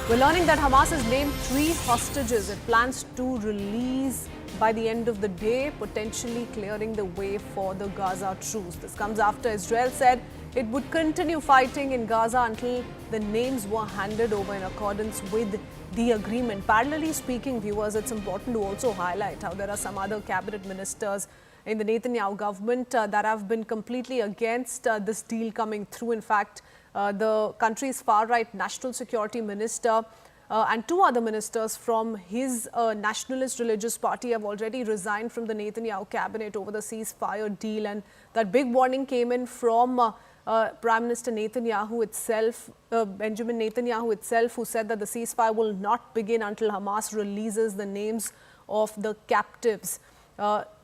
We're learning that Hamas has named 3 hostages it plans to release by the end of the day, potentially clearing the way for the Gaza truce. This comes after Israel said it would continue fighting in Gaza until the names were handed over in accordance with the agreement. Parallelly speaking, viewers, it's important to also highlight how there are some other cabinet ministers in the Netanyahu government that have been completely against this deal coming through. In fact, the country's far-right national security minister and 2 other ministers from his nationalist religious party have already resigned from the Netanyahu cabinet over the ceasefire deal. And that big warning came in from Prime Minister Netanyahu itself, Benjamin Netanyahu itself, who said that the ceasefire will not begin until Hamas releases the names of the captives.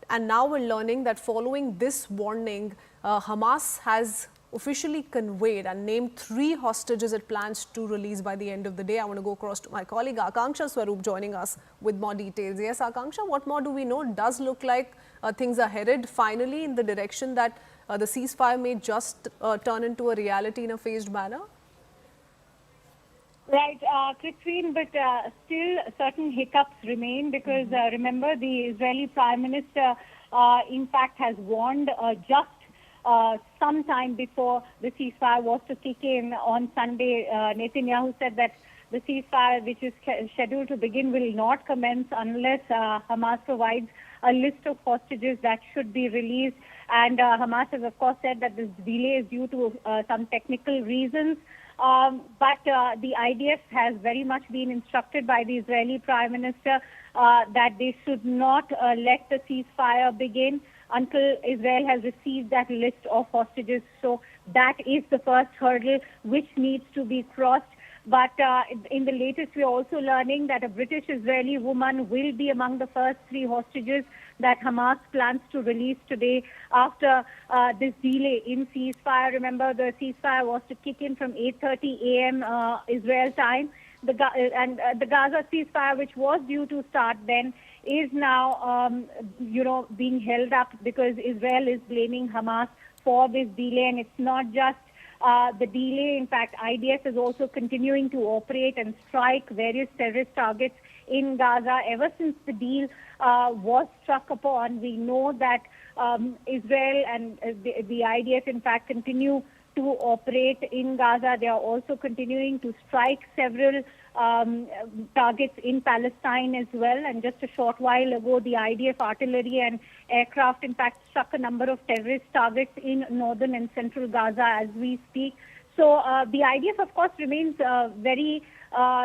And now we're learning that following this warning, Hamas has officially conveyed and named 3 hostages it plans to release by the end of the day. I want to go across to my colleague Akanksha Swaroop joining us with more details. Yes, Akanksha, what more do we know? It does look like things are headed finally in the direction that the ceasefire may just turn into a reality in a phased manner. Right, Christine, but still certain hiccups remain because remember the Israeli Prime Minister in fact has warned just some time before the ceasefire was to kick in on Sunday. Netanyahu said that the ceasefire, which is scheduled to begin, will not commence unless Hamas provides a list of hostages that should be released. And Hamas has, of course, said that this delay is due to some technical reasons. But the IDF has very much been instructed by the Israeli Prime Minister that they should not let the ceasefire begin until Israel has received that list of hostages. So that is the first hurdle which needs to be crossed. But in the latest, we are also learning that a British-Israeli woman will be among the first 3 hostages that Hamas plans to release today after this delay in ceasefire. Remember, the ceasefire was to kick in from 8:30 a.m. Israel time. The Gaza ceasefire, which was due to start then, is now, being held up because Israel is blaming Hamas for this delay. And it's not just the delay. In fact, IDF is also continuing to operate and strike various terrorist targets in Gaza. Ever since the deal was struck upon, we know that Israel and the IDF, in fact, continue to operate in Gaza. They are also continuing to strike several targets in Palestine as well. And just a short while ago, the IDF artillery and aircraft, in fact, struck a number of terrorist targets in northern and central Gaza as we speak. So the IDF, of course, remains very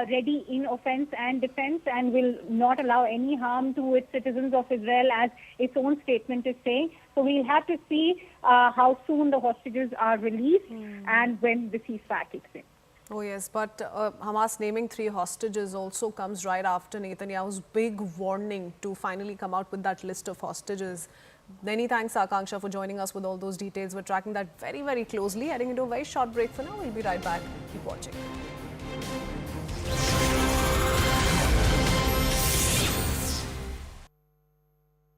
ready in offense and defense and will not allow any harm to its citizens of Israel, as its own statement is saying. So we'll have to see how soon the hostages are released and when the ceasefire kicks in. Oh yes, but Hamas naming 3 hostages also comes right after Netanyahu's big warning to finally come out with that list of hostages. Many thanks, Akanksha, for joining us with all those details. We're tracking that very, very closely. Heading into a very short break for now. We'll be right back. Keep watching.